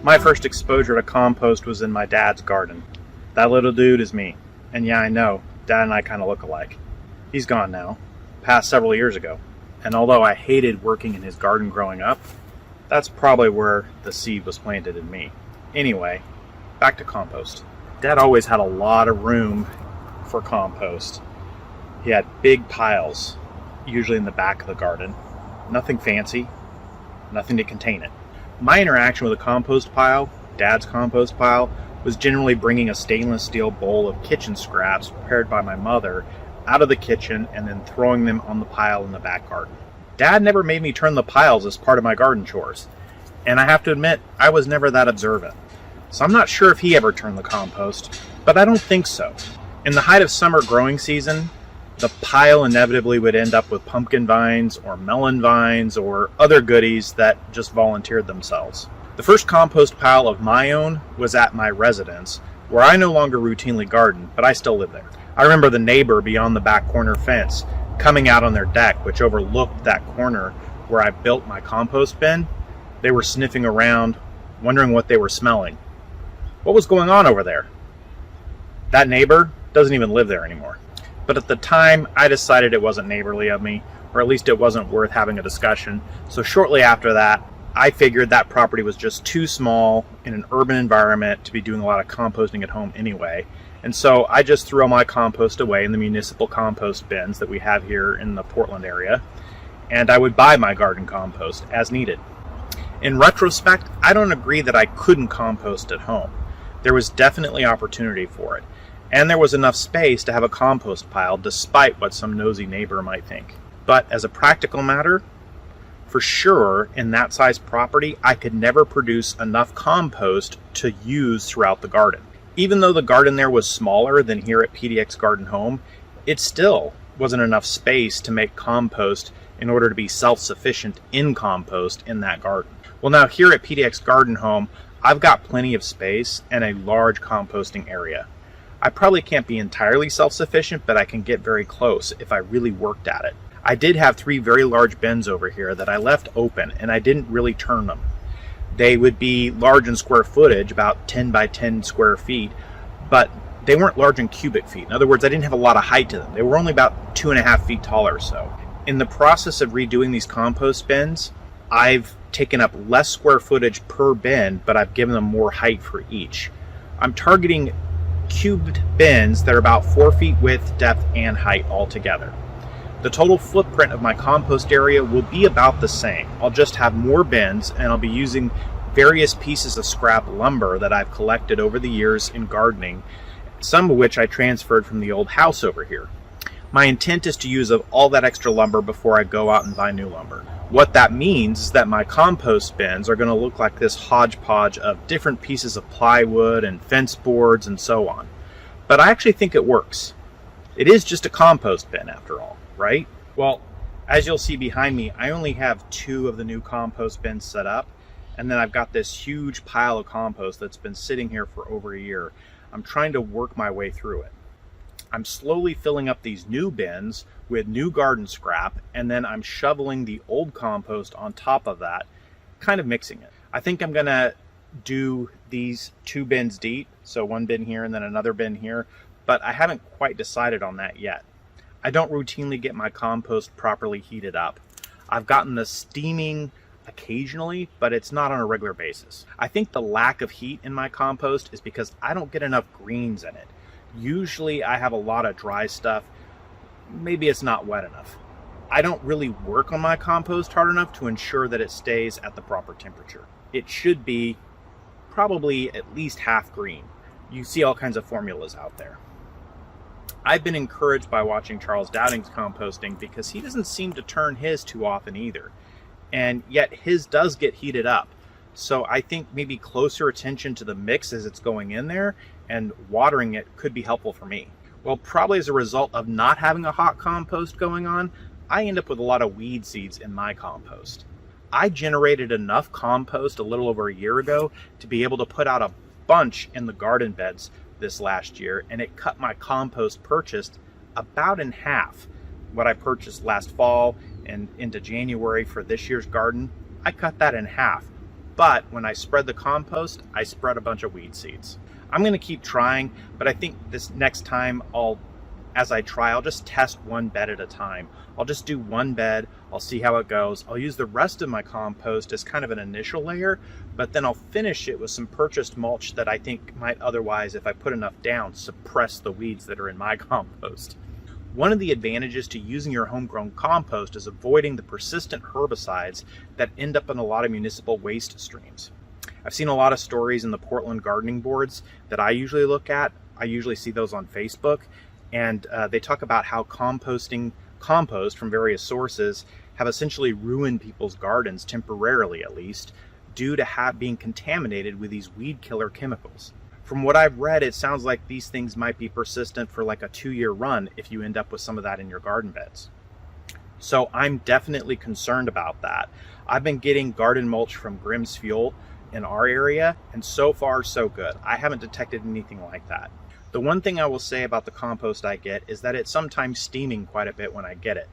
My first exposure to compost was in my dad's garden. That little dude is me. And yeah, I know, Dad and I kind of look alike. He's gone now, passed several years ago. And although I hated working in his garden growing up, that's probably where the seed was planted in me. Anyway, back to compost. Dad always had a lot of room for compost. He had big piles, usually in the back of the garden. Nothing fancy, nothing to contain it. My interaction with a compost pile, Dad's compost pile, was generally bringing a stainless steel bowl of kitchen scraps prepared by my mother out of the kitchen and then throwing them on the pile in the back garden. Dad never made me turn the piles as part of my garden chores, and I have to admit, I was never that observant. So I'm not sure if he ever turned the compost, but I don't think so. In the height of summer growing season, the pile inevitably would end up with pumpkin vines or melon vines or other goodies that just volunteered themselves. The first compost pile of my own was at my residence, where I no longer routinely garden, but I still live there. I remember the neighbor beyond the back corner fence coming out on their deck, which overlooked that corner where I built my compost bin. They were sniffing around, wondering what they were smelling. What was going on over there? That neighbor doesn't even live there anymore. But at the time, I decided it wasn't neighborly of me, or at least it wasn't worth having a discussion. So shortly after that, I figured that property was just too small in an urban environment to be doing a lot of composting at home anyway. And so I just threw all my compost away in the municipal compost bins that we have here in the Portland area, and I would buy my garden compost as needed. In retrospect, I don't agree that I couldn't compost at home. There was definitely opportunity for it, and there was enough space to have a compost pile despite what some nosy neighbor might think. But as a practical matter, for sure, in that size property, I could never produce enough compost to use throughout the garden. Even though the garden there was smaller than here at PDX Garden Home, it still wasn't enough space to make compost in order to be self-sufficient in compost in that garden. Well, now here at PDX Garden Home, I've got plenty of space and a large composting area. I probably can't be entirely self-sufficient, but I can get very close if I really worked at it. I did have 3 very large bins over here that I left open, and I didn't really turn them. They would be large in square footage, about 10 by 10 square feet, but they weren't large in cubic feet. In other words, I didn't have a lot of height to them. They were only about 2.5 feet tall or so. In the process of redoing these compost bins, I've taken up less square footage per bin, but I've given them more height for each. I'm targeting cubed bins that are about 4 feet width, depth, and height altogether. The total footprint of my compost area will be about the same. I'll just have more bins, and I'll be using various pieces of scrap lumber that I've collected over the years in gardening, some of which I transferred from the old house over here. My intent is to use up all that extra lumber before I go out and buy new lumber. What that means is that my compost bins are going to look like this hodgepodge of different pieces of plywood and fence boards and so on. But I actually think it works. It is just a compost bin after all, right? Well, as you'll see behind me, I only have 2 of the new compost bins set up, and then I've got this huge pile of compost that's been sitting here for over a year. I'm trying to work my way through it. I'm slowly filling up these new bins with new garden scrap, and then I'm shoveling the old compost on top of that, kind of mixing it. I think I'm gonna do these 2 bins deep, so 1 bin here and then another bin here, but I haven't quite decided on that yet. I don't routinely get my compost properly heated up. I've gotten the steaming occasionally, but it's not on a regular basis. I think the lack of heat in my compost is because I don't get enough greens in it. Usually I have a lot of dry stuff. Maybe it's not wet enough. I don't really work on my compost hard enough to ensure that it stays at the proper temperature. It should be probably at least half green. You see all kinds of formulas out there. I've been encouraged by watching Charles Dowding's composting because he doesn't seem to turn his too often either. And yet his does get heated up. So I think maybe closer attention to the mix as it's going in there and watering it could be helpful for me. Well, probably as a result of not having a hot compost going on, I end up with a lot of weed seeds in my compost. I generated enough compost a little over a year ago to be able to put out a bunch in the garden beds this last year, and it cut my compost purchased about in half. What I purchased last fall and into January for this year's garden, I cut that in half. But when I spread the compost, I spread a bunch of weed seeds. I'm going to keep trying, but I think this next time as I try, I'll just test one bed at a time. I'll just do one bed, I'll see how it goes. I'll use the rest of my compost as kind of an initial layer, but then I'll finish it with some purchased mulch that I think might otherwise, if I put enough down, suppress the weeds that are in my compost. One of the advantages to using your homegrown compost is avoiding the persistent herbicides that end up in a lot of municipal waste streams. I've seen a lot of stories in the Portland gardening boards that I usually look at. I usually see those on Facebook, and they talk about how composting compost from various sources have essentially ruined people's gardens, temporarily at least, due to being contaminated with these weed killer chemicals. From what I've read, it sounds like these things might be persistent for like a 2-year run if you end up with some of that in your garden beds. So I'm definitely concerned about that. I've been getting garden mulch from Grimm's Fuel in our area, and so far so good. I haven't detected anything like that. The one thing I will say about the compost I get is that it's sometimes steaming quite a bit when I get it.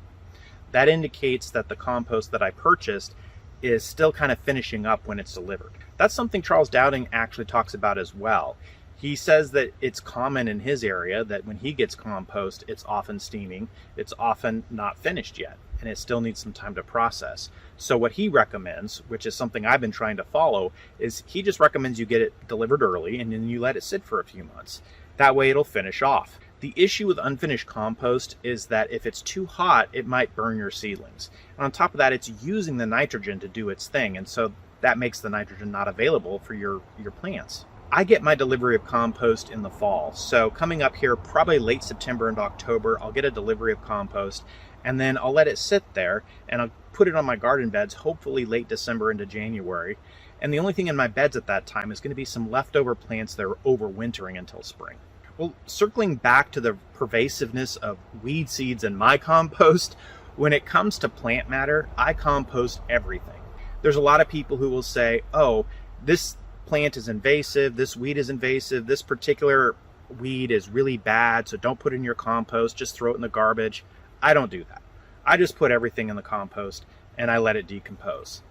That indicates that the compost that I purchased is still kind of finishing up when it's delivered. That's something Charles Dowding actually talks about as well. He says that it's common in his area that when he gets compost, it's often steaming, it's often not finished yet, and it still needs some time to process. So what he recommends, which is something I've been trying to follow, is he just recommends you get it delivered early and then you let it sit for a few months. That way it'll finish off. The issue with unfinished compost is that if it's too hot, it might burn your seedlings. And on top of that, it's using the nitrogen to do its thing, and so that makes the nitrogen not available for your plants. I get my delivery of compost in the fall, so coming up here probably late September and October, I'll get a delivery of compost, and then I'll let it sit there, and I'll put it on my garden beds, hopefully late December into January. And the only thing in my beds at that time is going to be some leftover plants that are overwintering until spring. Well, circling back to the pervasiveness of weed seeds in my compost, when it comes to plant matter, I compost everything. There's a lot of people who will say, oh, this plant is invasive, this weed is invasive, this particular weed is really bad, so don't put it in your compost, just throw it in the garbage. I don't do that. I just put everything in the compost and I let it decompose.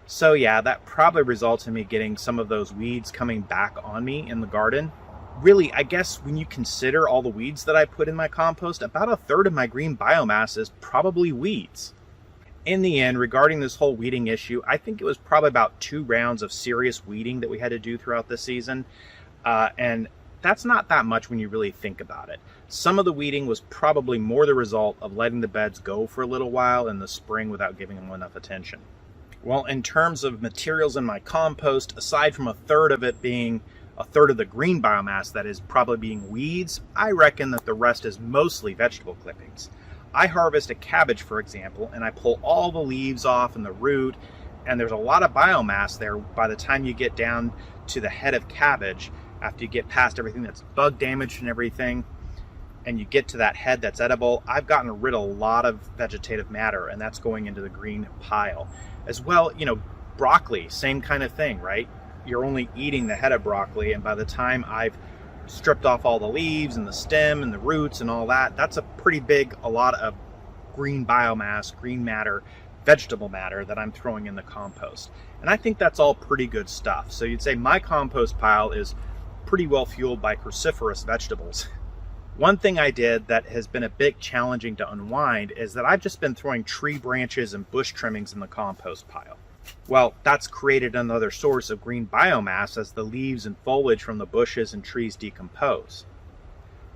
So yeah, that probably results in me getting some of those weeds coming back on me in the garden. Really, I guess when you consider all the weeds that I put in my compost, about a third of my green biomass is probably weeds. In the end, regarding this whole weeding issue, I think it was probably about 2 rounds of serious weeding that we had to do throughout the season. And that's not that much when you really think about it. Some of the weeding was probably more the result of letting the beds go for a little while in the spring without giving them enough attention. Well, in terms of materials in my compost, aside from a third of it being a third of the green biomass that is probably being weeds, I reckon that the rest is mostly vegetable clippings. I harvest a cabbage, for example, and I pull all the leaves off and the root, and there's a lot of biomass there by the time you get down to the head of cabbage, after you get past everything that's bug damaged and everything, and you get to that head that's edible. I've gotten rid of a lot of vegetative matter, and that's going into the green pile. As well, broccoli, same kind of thing, right? You're only eating the head of broccoli, and by the time I've stripped off all the leaves and the stem and the roots and all that, that's a lot of green biomass, green matter, vegetable matter that I'm throwing in the compost. And I think that's all pretty good stuff. So you'd say my compost pile is pretty well fueled by cruciferous vegetables. One thing I did that has been a bit challenging to unwind is that I've just been throwing tree branches and bush trimmings in the compost pile. Well, that's created another source of green biomass as the leaves and foliage from the bushes and trees decompose.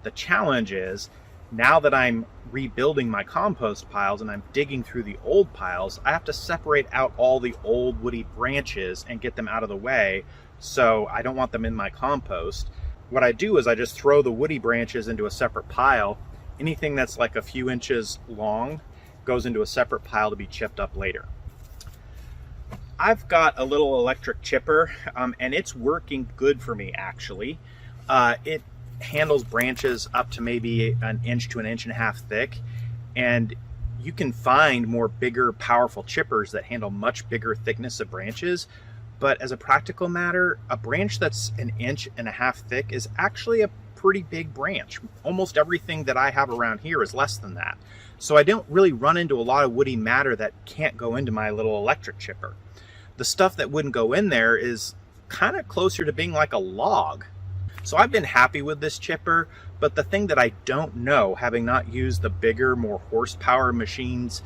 The challenge is, now that I'm rebuilding my compost piles and I'm digging through the old piles, I have to separate out all the old woody branches and get them out of the way, so I don't want them in my compost. What I do is I just throw the woody branches into a separate pile. Anything that's like a few inches long goes into a separate pile to be chipped up later. I've got a little electric chipper, and it's working good for me, actually. It handles branches up to maybe an inch to an inch and a half thick, and you can find more bigger, powerful chippers that handle much bigger thickness of branches. But as a practical matter, a branch that's an inch and a half thick is actually a pretty big branch. Almost everything that I have around here is less than that. So I don't really run into a lot of woody matter that can't go into my little electric chipper. The stuff that wouldn't go in there is kind of closer to being like a log. So I've been happy with this chipper, but the thing that I don't know, having not used the bigger, more horsepower machines,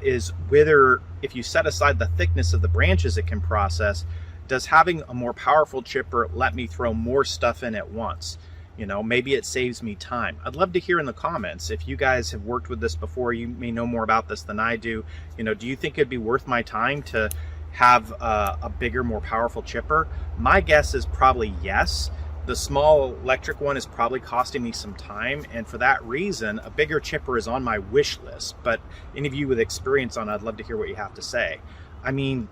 is whether, if you set aside the thickness of the branches it can process, does having a more powerful chipper let me throw more stuff in at once? You know, maybe it saves me time. I'd love to hear in the comments if you guys have worked with this before. You may know more about this than I do. You know, do you think it'd be worth my time to have a bigger, more powerful chipper? My guess is probably yes. The small electric one is probably costing me some time, and for that reason, a bigger chipper is on my wish list. But any of you with experience on it, I'd love to hear what you have to say. I mean,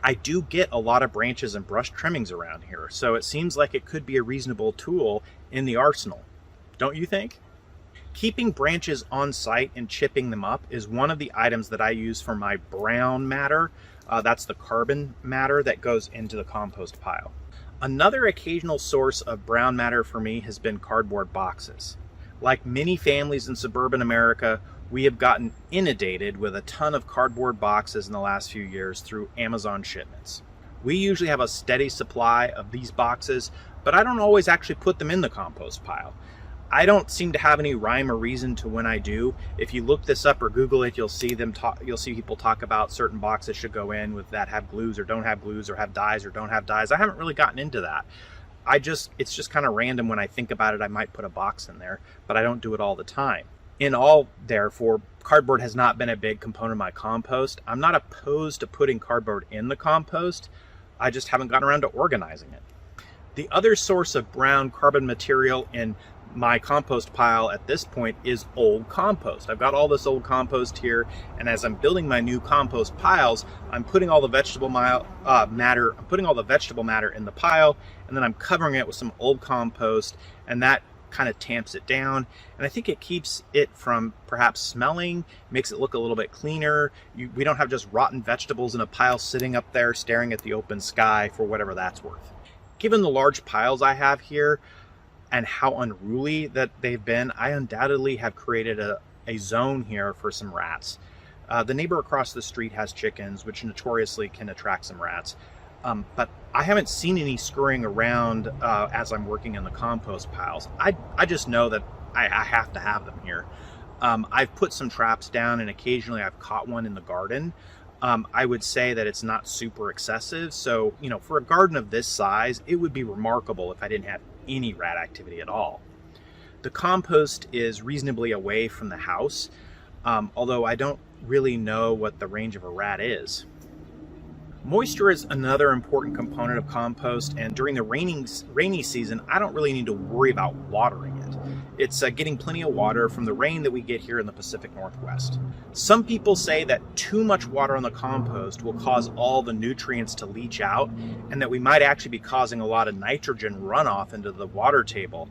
I do get a lot of branches and brush trimmings around here, so it seems like it could be a reasonable tool in the arsenal. Don't you think? Keeping branches on site and chipping them up is one of the items that I use for my brown matter. That's the carbon matter that goes into the compost pile. Another occasional source of brown matter for me has been cardboard boxes. Like many families in suburban America, we have gotten inundated with a ton of cardboard boxes in the last few years through Amazon shipments. We usually have a steady supply of these boxes, but I don't always actually put them in the compost pile. I don't seem to have any rhyme or reason to when I do. If you look this up or Google it, you'll see people talk about certain boxes should go in with that have glues or don't have glues, or have dyes or don't have dyes. I haven't really gotten into that. It's just kind of random. When I think about it, I might put a box in there, but I don't do it all the time. In all, therefore, cardboard has not been a big component of my compost. I'm not opposed to putting cardboard in the compost. I just haven't gotten around to organizing it. The other source of brown carbon material in my compost pile at this point is old compost. I've got all this old compost here, and as I'm building my new compost piles, I'm putting all the vegetable matter in the pile, and then I'm covering it with some old compost, and that kind of tamps it down, and I think it keeps it from perhaps smelling, makes it look a little bit cleaner. We don't have just rotten vegetables in a pile sitting up there staring at the open sky, for whatever that's worth. Given the large piles I have here and how unruly that they've been, I undoubtedly have created a zone here for some rats. The neighbor across the street has chickens, which notoriously can attract some rats. But I haven't seen any scurrying around as I'm working in the compost piles. I just know that I have to have them here. I've put some traps down, and occasionally I've caught one in the garden. I would say that it's not super excessive. So, you know, for a garden of this size, it would be remarkable if I didn't have any rat activity at all. The compost is reasonably away from the house, although I don't really know what the range of a rat is. Moisture is another important component of compost, and during the rainy season, I don't really need to worry about watering it. It's getting plenty of water from the rain that we get here in the Pacific Northwest. Some people say that too much water on the compost will cause all the nutrients to leach out, and that we might actually be causing a lot of nitrogen runoff into the water table.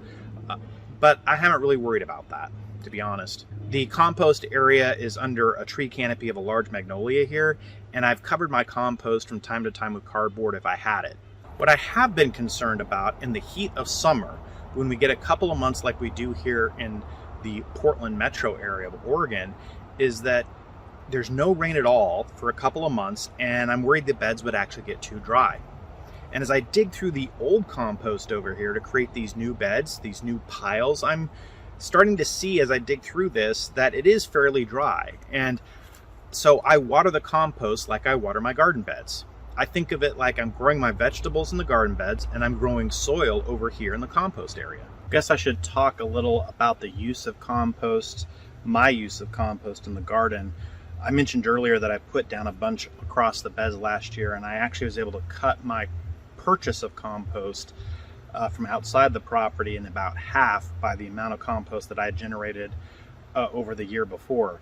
But I haven't really worried about that, to be honest. The compost area is under a tree canopy of a large magnolia here, and I've covered my compost from time to time with cardboard if I had it. What I have been concerned about in the heat of summer, when we get a couple of months like we do here in the Portland metro area of Oregon, is that there's no rain at all for a couple of months, and I'm worried the beds would actually get too dry. And as I dig through the old compost over here to create these new beds, these new piles, I'm starting to see as I dig through this that it is fairly dry. And so I water the compost like I water my garden beds. I think of it like I'm growing my vegetables in the garden beds and I'm growing soil over here in the compost area. I guess I should talk a little about the use of compost, my use of compost in the garden. I mentioned earlier that I put down a bunch across the beds last year, and I actually was able to cut my purchase of compost from outside the property in about half by the amount of compost that I had generated over the year before.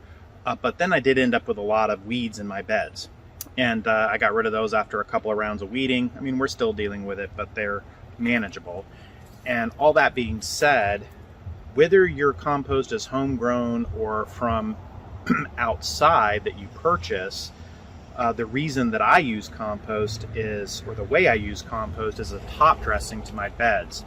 But then I did end up with a lot of weeds in my beds. And I got rid of those after a couple of rounds of weeding. I mean, we're still dealing with it, but they're manageable. And all that being said, whether your compost is homegrown or from outside that you purchase, the reason that I use compost is, or the way I use compost, is a top dressing to my beds.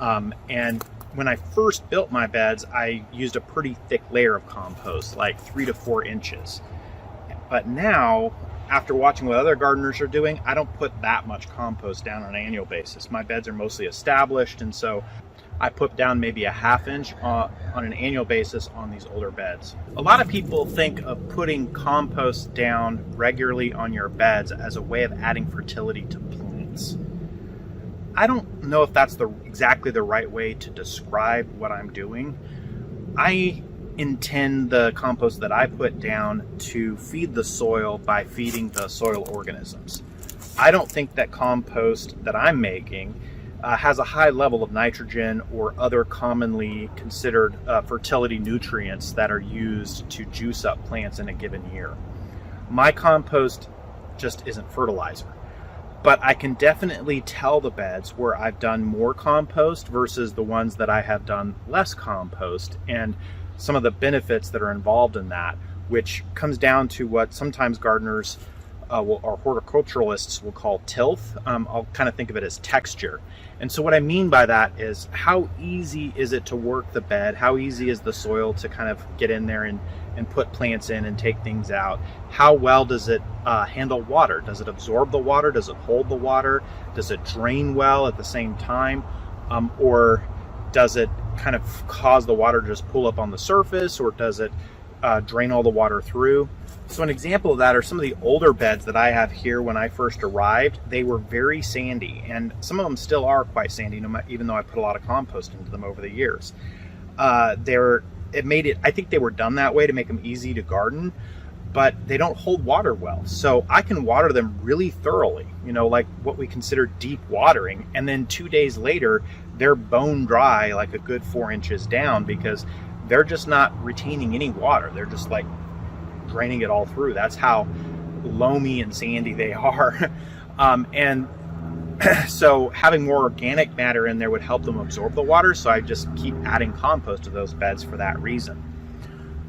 And when I first built my beds, I used a pretty thick layer of compost, like 3 to 4 inches. But now, after watching what other gardeners are doing, I don't put that much compost down on an annual basis. My beds are mostly established, and so I put down maybe a ½ inch on an annual basis on these older beds. A lot of people think of putting compost down regularly on your beds as a way of adding fertility to plants. I don't know if that's exactly the right way to describe what I'm doing. I intend the compost that I put down to feed the soil by feeding the soil organisms. I don't think that compost that I'm making has a high level of nitrogen or other commonly considered fertility nutrients that are used to juice up plants in a given year. My compost just isn't fertilizer, but I can definitely tell the beds where I've done more compost versus the ones that I have done less compost, and some of the benefits that are involved in that, which comes down to what sometimes gardeners or horticulturalists will call tilth. I'll kind of think of it as texture. And so what I mean by that is, how easy is it to work the bed? How easy is the soil to kind of get in there and put plants in and take things out? How well does it handle water? Does it absorb the water? Does it hold the water? Does it drain well at the same time? Or does it kind of cause the water to just pool up on the surface, or does it drain all the water through? So an example of that are some of the older beds that I have here. When I first arrived, they were very sandy, and some of them still are quite sandy, even though I put a lot of compost into them over the years. I think they were done that way to make them easy to garden, but they don't hold water well. So I can water them really thoroughly, like what we consider deep watering, and then 2 days later, they're bone dry, like a good 4 inches down, because they're just not retaining any water. They're just like draining it all through. That's how loamy and sandy they are. And so having more organic matter in there would help them absorb the water. So I just keep adding compost to those beds for that reason.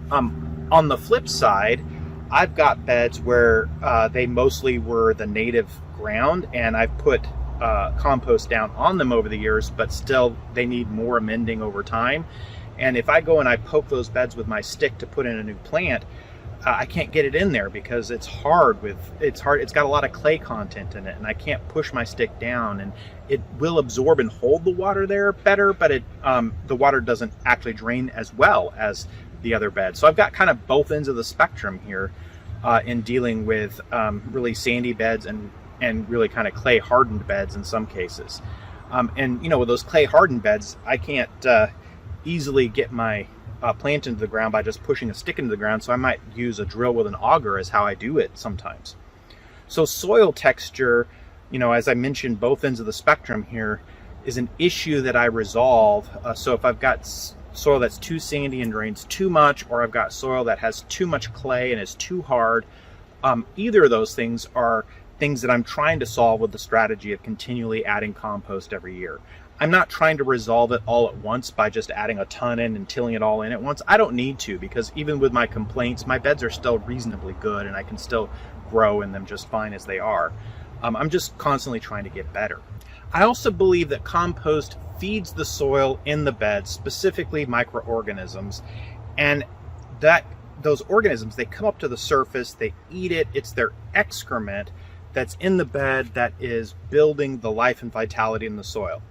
On the flip side, I've got beds where they mostly were the native ground, and I've put compost down on them over the years, but still they need more amending over time. And if I go and I poke those beds with my stick to put in a new plant, I can't get it in there because it's hard. It's got a lot of clay content in it, and I can't push my stick down, and it will absorb and hold the water there better, but the water doesn't actually drain as well as the other beds. So I've got kind of both ends of the spectrum here in dealing with really sandy beds and really kind of clay hardened beds in some cases. And with those clay hardened beds, I can't easily get my plant into the ground by just pushing a stick into the ground, so I might use a drill with an auger as how I do it sometimes. So soil texture, as I mentioned, both ends of the spectrum here, is an issue that I resolve. So if I've got soil that's too sandy and drains too much, or I've got soil that has too much clay and is too hard, either of those things are things that I'm trying to solve with the strategy of continually adding compost every year. I'm not trying to resolve it all at once by just adding a ton in and tilling it all in at once. I don't need to, because even with my complaints, my beds are still reasonably good and I can still grow in them just fine as they are. I'm just constantly trying to get better. I also believe that compost feeds the soil in the bed, specifically microorganisms, and that those organisms, they come up to the surface, they eat it, it's their excrement that's in the bed that is building the life and vitality in the soil.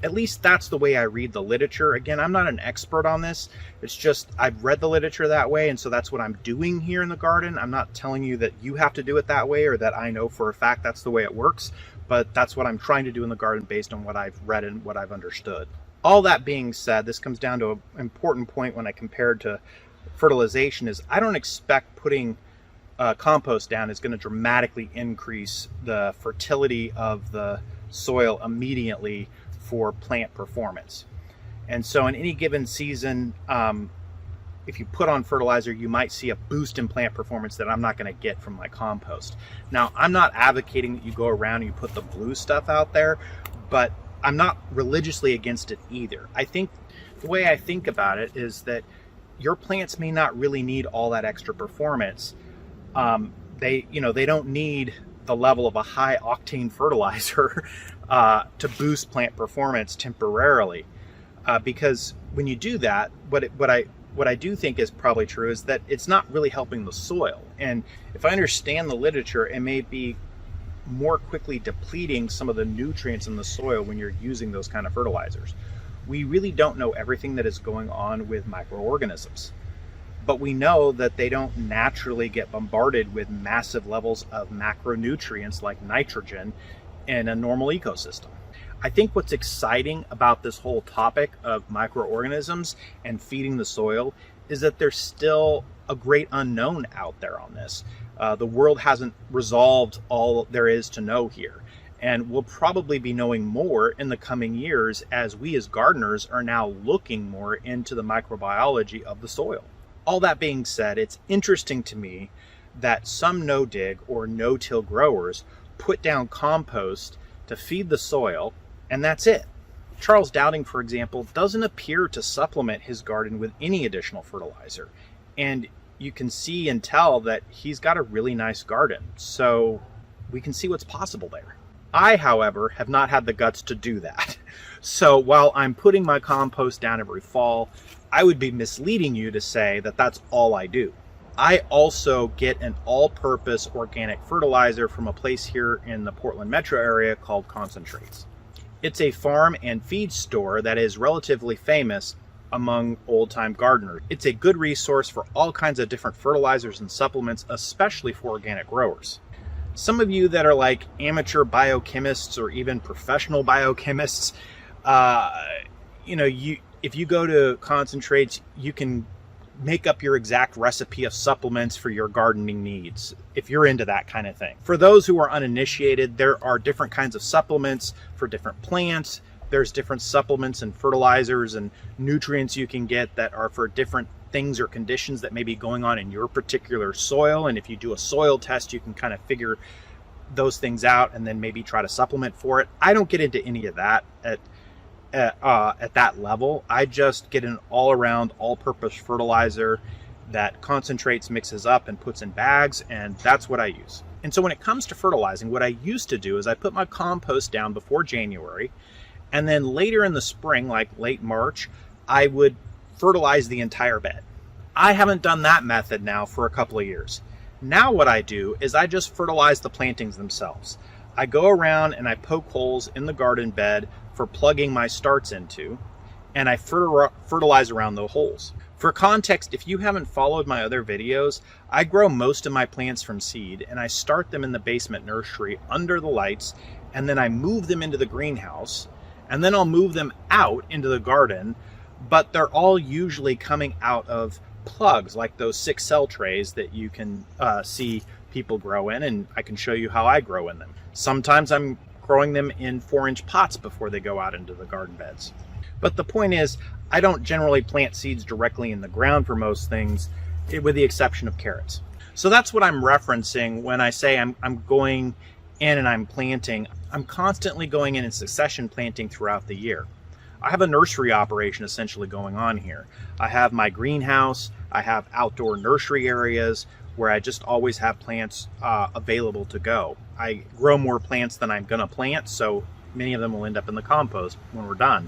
At least that's the way I read the literature. Again, I'm not an expert on this. It's just I've read the literature that way, and so that's what I'm doing here in the garden. I'm not telling you that you have to do it that way or that I know for a fact that's the way it works, but that's what I'm trying to do in the garden based on what I've read and what I've understood. All that being said, this comes down to an important point when I compare it to fertilization, is I don't expect putting compost down is going to dramatically increase the fertility of the soil immediately for plant performance. And so in any given season, if you put on fertilizer, you might see a boost in plant performance that I'm not going to get from my compost. Now, I'm not advocating that you go around and you put the blue stuff out there, but I'm not religiously against it either. I think the way I think about it is that your plants may not really need all that extra performance. They don't need the level of a high octane fertilizer to boost plant performance temporarily, because when you do that, what what I do think is probably true is that it's not really helping the soil. And if I understand the literature, it may be more quickly depleting some of the nutrients in the soil when you're using those kind of fertilizers. We really don't know everything that is going on with microorganisms, but we know that they don't naturally get bombarded with massive levels of macronutrients like nitrogen in a normal ecosystem. I think what's exciting about this whole topic of microorganisms and feeding the soil is that there's still a great unknown out there on this. The world hasn't resolved all there is to know here, and we'll probably be knowing more in the coming years as we as gardeners are now looking more into the microbiology of the soil. All that being said, it's interesting to me that some no-dig or no-till growers put down compost to feed the soil, and that's it. Charles Dowding, for example, doesn't appear to supplement his garden with any additional fertilizer, and you can see and tell that he's got a really nice garden, so we can see what's possible there. I, however, have not had the guts to do that. So while I'm putting my compost down every fall, I would be misleading you to say that that's all I do. I also get an all-purpose organic fertilizer from a place here in the Portland metro area called Concentrates. It's a farm and feed store that is relatively famous among old-time gardeners. It's a good resource for all kinds of different fertilizers and supplements, especially for organic growers. Some of you that are like amateur biochemists or even professional biochemists, if you go to Concentrates, you can make up your exact recipe of supplements for your gardening needs, if you're into that kind of thing. For those who are uninitiated, there are different kinds of supplements for different plants. There's different supplements and fertilizers and nutrients you can get that are for different things or conditions that may be going on in your particular soil. And if you do a soil test, you can kind of figure those things out and then maybe try to supplement for it. I don't get into any of that at that level. I just get an all-around, all-purpose fertilizer that Concentrates mixes up and puts in bags, and that's what I use. And so when it comes to fertilizing, what I used to do is I put my compost down before January, and then later in the spring, like late March, I would fertilize the entire bed. I haven't done that method now for a couple of years. Now what I do is I just fertilize the plantings themselves. I go around and I poke holes in the garden bed for plugging my starts into, and I fertilize around the holes. For context, if you haven't followed my other videos, I grow most of my plants from seed, and I start them in the basement nursery under the lights, and then I move them into the greenhouse, and then I'll move them out into the garden, but they're all usually coming out of plugs like those 6-cell trays that you can see people grow in, and I can show you how I grow in them. Sometimes I'm growing them in 4-inch pots before they go out into the garden beds. But the point is, I don't generally plant seeds directly in the ground for most things, with the exception of carrots. So that's what I'm referencing when I say I'm going in and I'm planting. I'm constantly going in succession planting throughout the year. I have a nursery operation essentially going on here. I have my greenhouse, I have outdoor nursery areas where I just always have plants available to go. I grow more plants than I'm gonna plant, so many of them will end up in the compost when we're done.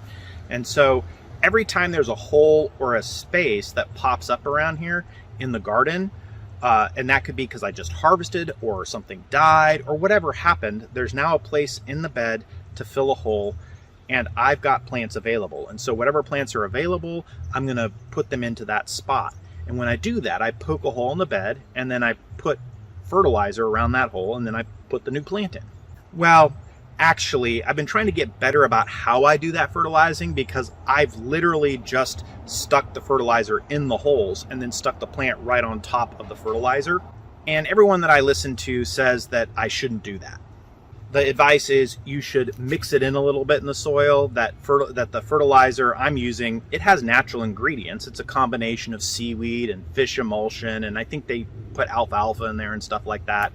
And so every time there's a hole or a space that pops up around here in the garden, and that could be because I just harvested or something died or whatever happened, there's now a place in the bed to fill a hole, and I've got plants available. And so whatever plants are available, I'm gonna put them into that spot. And when I do that, I poke a hole in the bed, and then I put fertilizer around that hole, and then I put the new plant in. Well, actually, I've been trying to get better about how I do that fertilizing, because I've literally just stuck the fertilizer in the holes and then stuck the plant right on top of the fertilizer. And everyone that I listen to says that I shouldn't do that. The advice is you should mix it in a little bit in the soil, that the fertilizer I'm using, it has natural ingredients. It's a combination of seaweed and fish emulsion, and I think they put alfalfa in there and stuff like that.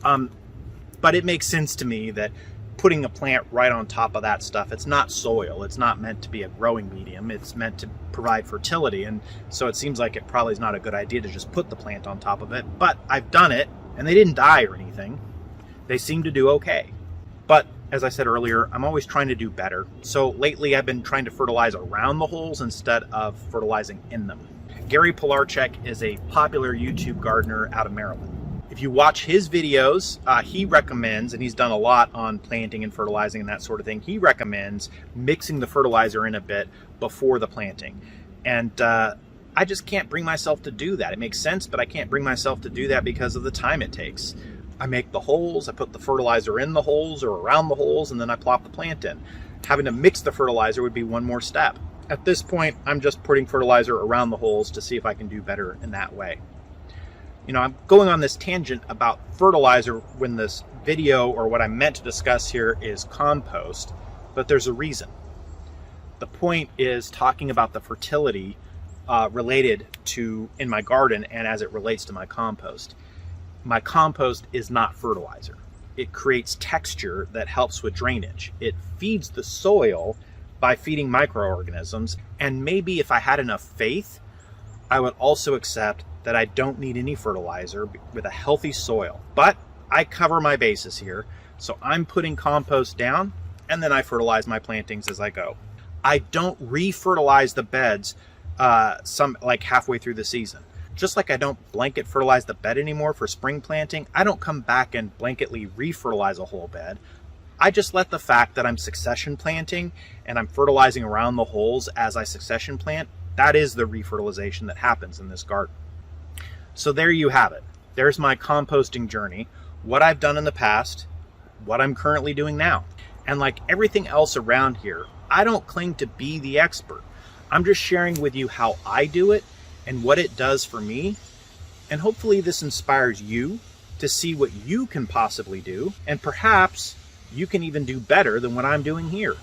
But it makes sense to me that putting a plant right on top of that stuff, it's not soil. It's not meant to be a growing medium. It's meant to provide fertility. And so it seems like it probably is not a good idea to just put the plant on top of it. But I've done it, and they didn't die or anything. They seem to do okay. But as I said earlier, I'm always trying to do better. So lately I've been trying to fertilize around the holes instead of fertilizing in them. Gary Pilarczyk is a popular YouTube gardener out of Maryland. If you watch his videos, he recommends, and he's done a lot on planting and fertilizing and that sort of thing, he recommends mixing the fertilizer in a bit before the planting. And I just can't bring myself to do that. It makes sense, but I can't bring myself to do that because of the time it takes. I make the holes, I put the fertilizer in the holes or around the holes, and then I plop the plant in. Having to mix the fertilizer would be one more step. At this point, I'm just putting fertilizer around the holes to see if I can do better in that way. You know, I'm going on this tangent about fertilizer when this video, or what I meant to discuss here, is compost, but there's a reason. The point is talking about the fertility related to in my garden and as it relates to my compost. My compost is not fertilizer. It creates texture that helps with drainage. It feeds the soil by feeding microorganisms, and maybe if I had enough faith, I would also accept that I don't need any fertilizer with a healthy soil. But I cover my bases here, so I'm putting compost down and then I fertilize my plantings as I go. I don't re-fertilize the beds like halfway through the season. Just like I don't blanket fertilize the bed anymore for spring planting, I don't come back and blanketly re-fertilize a whole bed. I just let the fact that I'm succession planting and I'm fertilizing around the holes as I succession plant, that is the re-fertilization that happens in this garden. So there you have it. There's my composting journey, what I've done in the past, what I'm currently doing now. And like everything else around here, I don't claim to be the expert. I'm just sharing with you how I do it and what it does for me. And hopefully this inspires you to see what you can possibly do. And perhaps you can even do better than what I'm doing here.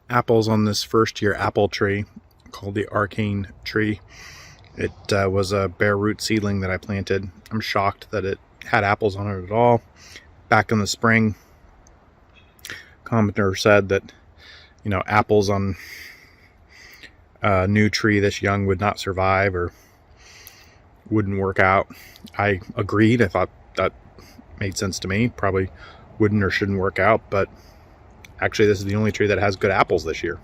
Apples on this first year apple tree called the Arcane tree. It was a bare root seedling that I planted. I'm shocked that it had apples on it at all. Back in the spring, commenter said that, you know, apples on a new tree this young would not survive or wouldn't work out. I agreed. I thought that made sense to me. Probably wouldn't or shouldn't work out, but actually this is the only tree that has good apples this year.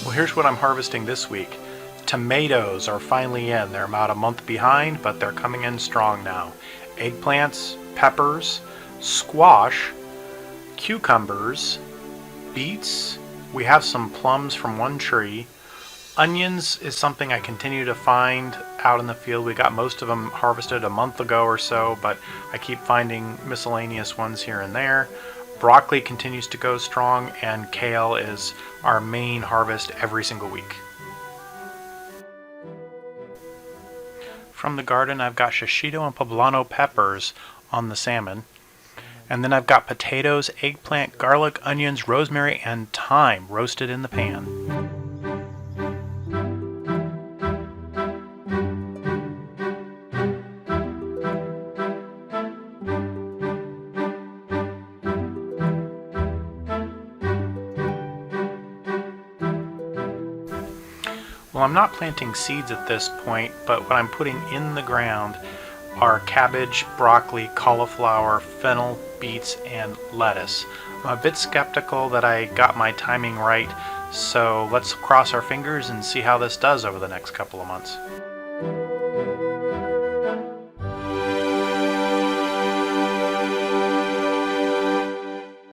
Well, here's what I'm harvesting this week. Tomatoes are finally in. They're about a month behind, but they're coming in strong now. Eggplants, peppers, squash, cucumbers, beets. We have some plums from one tree. Onions is something I continue to find out in the field. We got most of them harvested a month ago or so, but I keep finding miscellaneous ones here and there. Broccoli continues to go strong, and kale is our main harvest every single week. From the garden, I've got shishito and poblano peppers on the salmon. And then I've got potatoes, eggplant, garlic, onions, rosemary, and thyme roasted in the pan. Well, I'm not planting seeds at this point, but what I'm putting in the ground are cabbage, broccoli, cauliflower, fennel, beets, and lettuce. I'm a bit skeptical that I got my timing right, so let's cross our fingers and see how this does over the next couple of months.